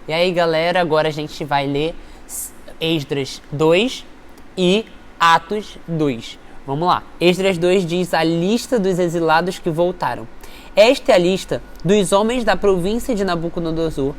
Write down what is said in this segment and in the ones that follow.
E aí, galera, agora a gente vai ler Esdras 2 e Atos 2. Vamos lá. Esdras 2 diz a lista dos exilados que voltaram. Esta é a lista dos homens da província de Nabucodonosor,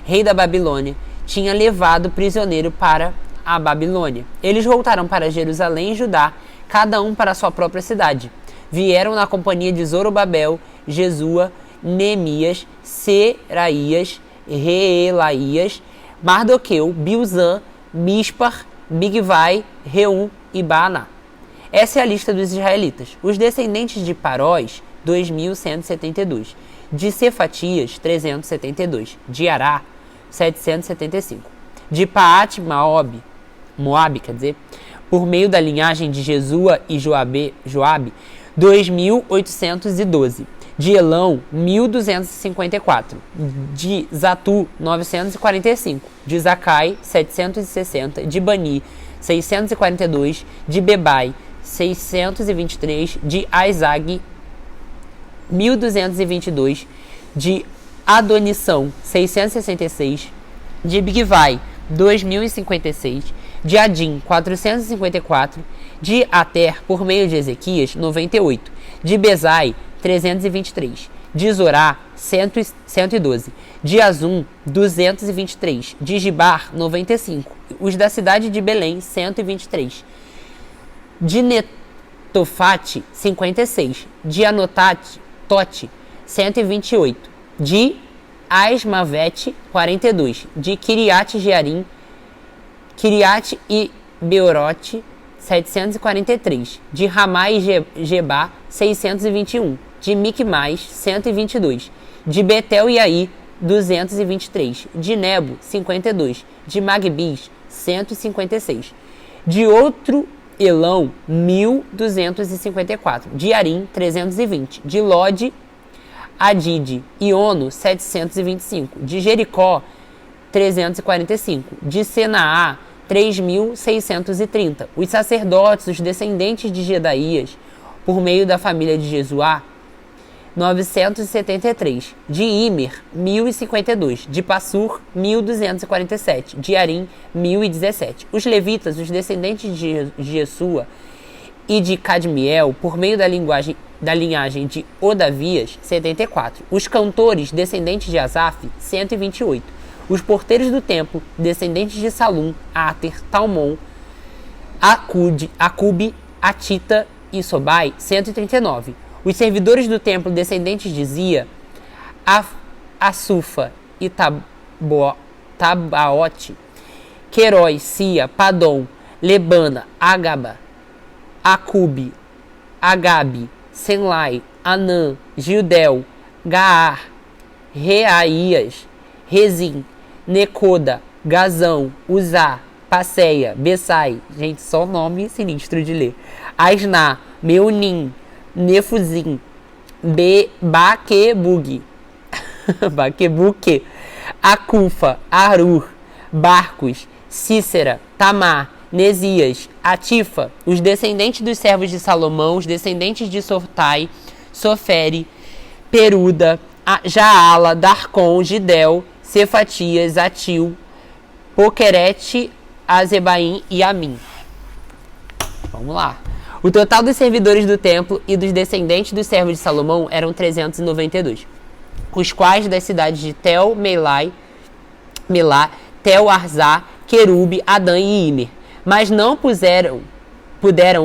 rei da Babilônia, tinha levado prisioneiro para a Babilônia. Eles voltaram para Jerusalém e Judá, cada um para a sua própria cidade. Vieram na companhia de Zorobabel, Jesua, Neemias, Seraías, Reelaías, Mardoqueu, Bilzã, Mispar, Bigvai, Reum e Baaná. Essa é a lista dos israelitas. Os descendentes de Parós, 2.172. De Cefatias, 372. De Ará, 775. De Paat Moabe, por meio da linhagem de Jesua e Joabe, 2.812. De Elão, 1.254. De Zatu, 945. De Zacai, 760. De Bani, 642. De Bebai, 623. De Aizag, 1.222. De Adonissão, 666. De Bigvai, 2.056. De Adim, 454. De Ater, por meio de Ezequias, 98. De Bezai, 323. De Zorá, 112. De Azum, 223. De Gibar, 95. Os da cidade de Belém, 123. De Netofate, 56. De Anotate, 128. De Asmavete, 42. De Kiriat Jearim, Kiriat e Beorote, 743. De Ramá e Gebá, 621. De Micmais, 122. De Betel e Ai, 223. De Nebo, 52. De Magbis, 156. De outro Elão, 1.254. De Arim, 320. De Lode, Adide e Ono, 725. De Jericó, 345. De Senaá, 3.630. Os sacerdotes, os descendentes de Jedaías, por meio da família de Jesuá, 973. De Imer, 1.052. De Passur, 1.247. De Arim, 1.017. Os levitas, os descendentes de Jesua e de Cadmiel, por meio da linhagem de Odavias, 74. Os cantores, descendentes de Asaf, 128. Os porteiros do templo, descendentes de Salum, Ater, Talmon, Acube, Atita e Sobai, 139. Os servidores do templo, descendentes de Zia, Assufa e Tabaote, Querói, Sia, Padom, Lebana, Agaba, Acube, Agabe, Senlai, Anã, Gildel, Gaar, Reaías, Rezim, Necoda, Gazão, Uzá, Passeia, Bessai, gente, só nome sinistro de ler, Asná, Meunim, Nefuzim, Baquebuque, Acufa, Arur, Barcos, Cícera, Tamar, Nesias, Atifa, os descendentes dos servos de Salomão, os descendentes de Sotai, Sofere, Peruda, Jaala, Darcon, Gidel, Cefatias, Atil, Poquerete, Azebaim e Amim. Vamos lá. O total dos servidores do templo e dos descendentes dos servos de Salomão eram 392, os quais das cidades de Tel, Melá, Tel, Arzá, Querube, Adã e Imer, mas não puderam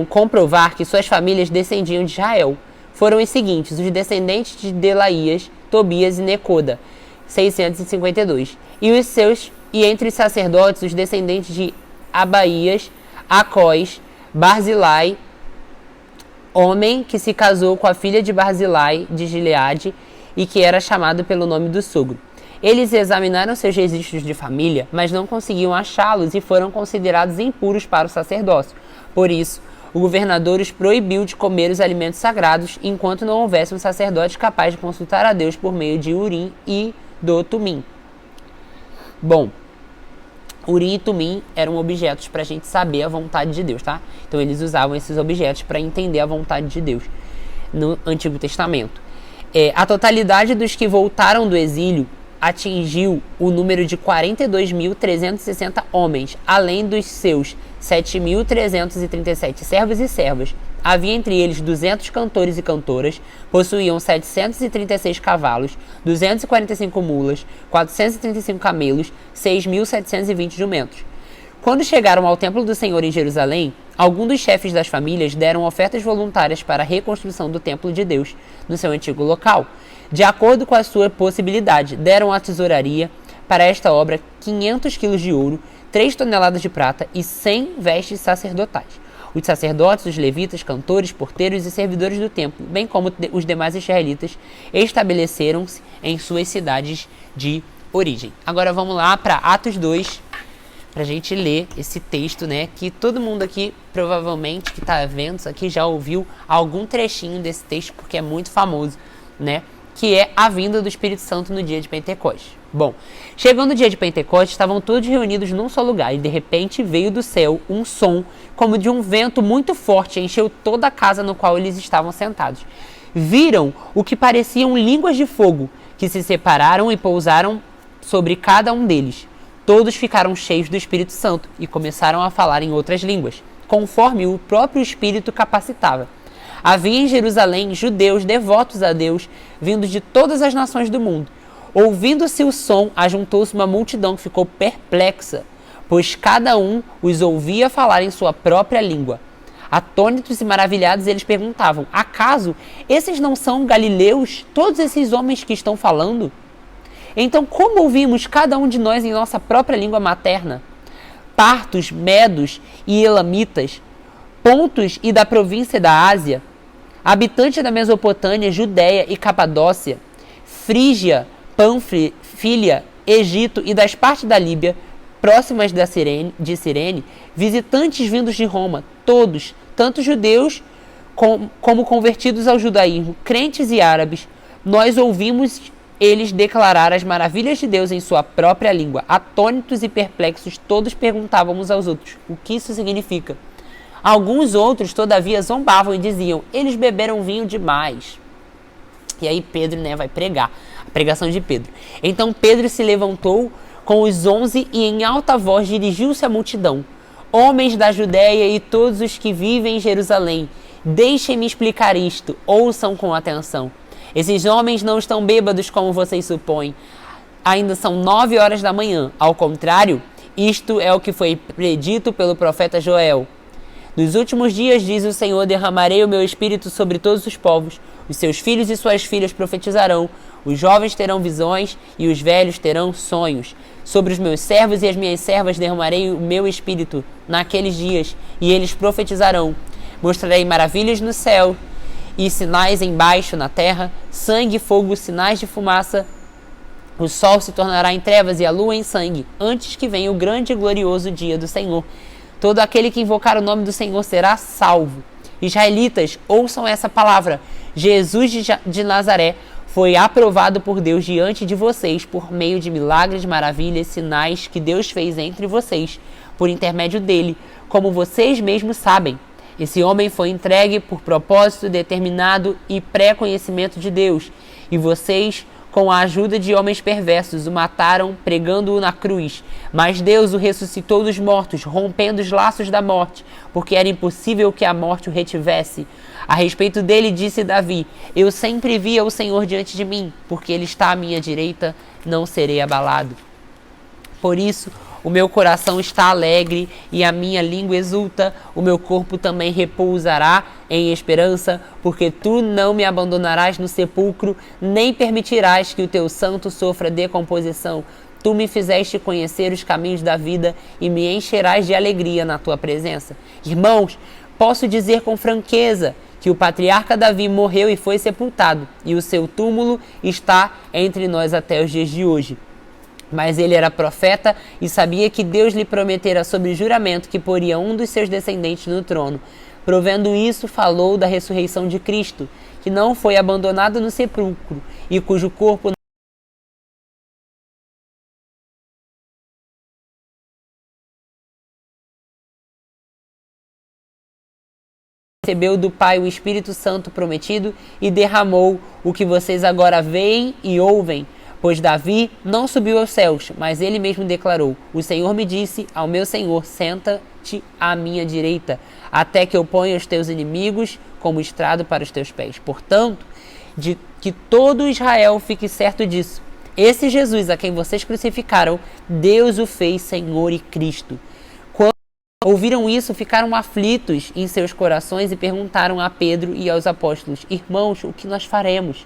comprovar que suas famílias descendiam de Israel. Foram os seguintes: os descendentes de Delaías, Tobias e Necoda, 652, e entre os sacerdotes os descendentes de Abaías, Acós, Barzilai, homem que se casou com a filha de Barzilai de Gileade e que era chamado pelo nome do sogro. Eles examinaram seus registros de família, mas não conseguiam achá-los e foram considerados impuros para o sacerdócio. Por isso, o governador os proibiu de comer os alimentos sagrados enquanto não houvesse um sacerdote capaz de consultar a Deus por meio de Urim e do Tumim. Bom, Urim e Tumim eram objetos para a gente saber a vontade de Deus, tá? Então eles usavam esses objetos para entender a vontade de Deus no Antigo Testamento. A totalidade dos que voltaram do exílio atingiu o número de 42.360 homens, além dos seus 7.337 servos e servas. Havia entre eles 200 cantores e cantoras, possuíam 736 cavalos, 245 mulas, 435 camelos, 6.720 jumentos. Quando chegaram ao templo do Senhor em Jerusalém, alguns dos chefes das famílias deram ofertas voluntárias para a reconstrução do templo de Deus no seu antigo local. De acordo com a sua possibilidade, deram à tesouraria para esta obra 500 quilos de ouro, 3 toneladas de prata e 100 vestes sacerdotais. Os sacerdotes, os levitas, cantores, porteiros e servidores do templo, bem como os demais israelitas, estabeleceram-se em suas cidades de origem. Agora vamos lá para Atos 2, para a gente ler esse texto, né? Que todo mundo aqui, provavelmente, que está vendo isso aqui, já ouviu algum trechinho desse texto, porque é muito famoso, né? Que é a vinda do Espírito Santo no dia de Pentecostes. Bom, chegando o dia de Pentecostes, estavam todos reunidos num só lugar, e de repente veio do céu um som como de um vento muito forte, encheu toda a casa no qual eles estavam sentados. Viram o que pareciam línguas de fogo, que se separaram e pousaram sobre cada um deles. Todos ficaram cheios do Espírito Santo e começaram a falar em outras línguas, conforme o próprio Espírito capacitava. Havia em Jerusalém judeus devotos a Deus, vindos de todas as nações do mundo. Ouvindo-se o som, ajuntou-se uma multidão que ficou perplexa, pois cada um os ouvia falar em sua própria língua. Atônitos e maravilhados, eles perguntavam: acaso esses não são galileus, todos esses homens que estão falando? Então, como ouvimos cada um de nós em nossa própria língua materna? Partos, medos e elamitas, pontos e da província da Ásia, habitantes da Mesopotâmia, Judéia e Capadócia, Frígia, Panfilha, Egito e das partes da Líbia, próximas de Cirene, visitantes vindos de Roma, todos, tanto judeus como convertidos ao judaísmo, crentes e árabes, nós ouvimos eles declarar as maravilhas de Deus em sua própria língua. Atônitos e perplexos, todos perguntavam uns aos outros o que isso significa. Alguns outros, todavia, zombavam e diziam: eles beberam vinho demais. E aí Pedro, vai pregar, a pregação de Pedro. Então Pedro se levantou com os 11 e em alta voz dirigiu-se à multidão: homens da Judéia e todos os que vivem em Jerusalém, deixem-me explicar isto, ouçam com atenção. Esses homens não estão bêbados como vocês supõem. Ainda são 9 horas da manhã. Ao contrário, isto é o que foi predito pelo profeta Joel. Nos últimos dias, diz o Senhor, derramarei o meu espírito sobre todos os povos. Os seus filhos e suas filhas profetizarão. Os jovens terão visões e os velhos terão sonhos. Sobre os meus servos e as minhas servas derramarei o meu espírito naqueles dias, e eles profetizarão. Mostrarei maravilhas no céu e sinais embaixo na terra, sangue, fogo, sinais de fumaça. O sol se tornará em trevas e a lua em sangue, antes que venha o grande e glorioso dia do Senhor. Todo aquele que invocar o nome do Senhor será salvo. Israelitas, ouçam essa palavra. Jesus de Nazaré foi aprovado por Deus diante de vocês por meio de milagres, maravilhas, sinais que Deus fez entre vocês, por intermédio dele, como vocês mesmos sabem. Esse homem foi entregue por propósito determinado e pré-conhecimento de Deus, e vocês, com a ajuda de homens perversos, o mataram pregando-o na cruz. Mas Deus o ressuscitou dos mortos, rompendo os laços da morte, porque era impossível que a morte o retivesse. A respeito dele disse Davi: eu sempre via o Senhor diante de mim, porque ele está à minha direita, não serei abalado. Por isso, o meu coração está alegre e a minha língua exulta, o meu corpo também repousará em esperança, porque tu não me abandonarás no sepulcro, nem permitirás que o teu santo sofra decomposição. Tu me fizeste conhecer os caminhos da vida e me encherás de alegria na tua presença. Irmãos, posso dizer com franqueza que o patriarca Davi morreu e foi sepultado, e o seu túmulo está entre nós até os dias de hoje. Mas ele era profeta e sabia que Deus lhe prometera sob juramento que poria um dos seus descendentes no trono. Provendo isso, falou da ressurreição de Cristo, que não foi abandonado no sepulcro e cujo corpo recebeu do Pai o Espírito Santo prometido e derramou o que vocês agora veem e ouvem. Pois Davi não subiu aos céus, mas ele mesmo declarou: o Senhor me disse ao meu Senhor, senta-te à minha direita, até que eu ponha os teus inimigos como estrado para os teus pés. Portanto, de que todo Israel fique certo disso. Esse Jesus a quem vocês crucificaram, Deus o fez Senhor e Cristo. Quando ouviram isso, ficaram aflitos em seus corações e perguntaram a Pedro e aos apóstolos: irmãos, o que nós faremos?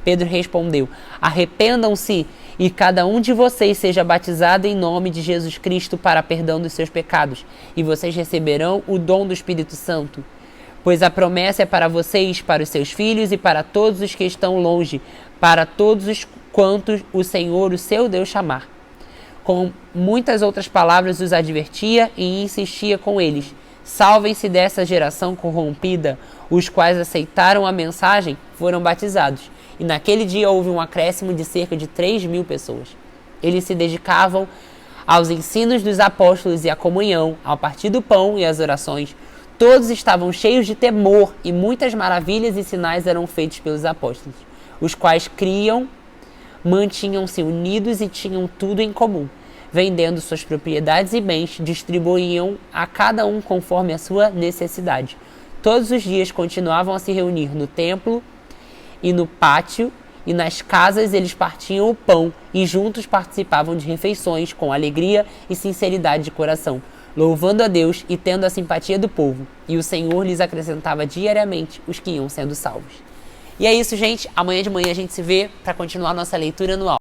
Pedro respondeu: arrependam-se e cada um de vocês seja batizado em nome de Jesus Cristo para perdão dos seus pecados, e vocês receberão o dom do Espírito Santo. Pois a promessa é para vocês, para os seus filhos e para todos os que estão longe, para todos os quantos o Senhor, o seu Deus, chamar. Com muitas outras palavras os advertia e insistia com eles: salvem-se dessa geração corrompida. Os quais aceitaram a mensagem foram batizados. E naquele dia houve um acréscimo de cerca de 3.000 pessoas. Eles se dedicavam aos ensinos dos apóstolos e à comunhão, ao partir do pão e às orações. Todos estavam cheios de temor e muitas maravilhas e sinais eram feitos pelos apóstolos. Os quais criam, mantinham-se unidos e tinham tudo em comum. Vendendo suas propriedades e bens, distribuíam a cada um conforme a sua necessidade. Todos os dias continuavam a se reunir no templo e no pátio, e nas casas eles partiam o pão e juntos participavam de refeições com alegria e sinceridade de coração, louvando a Deus e tendo a simpatia do povo. E o Senhor lhes acrescentava diariamente os que iam sendo salvos. E é isso, gente. Amanhã de manhã a gente se vê para continuar nossa leitura anual.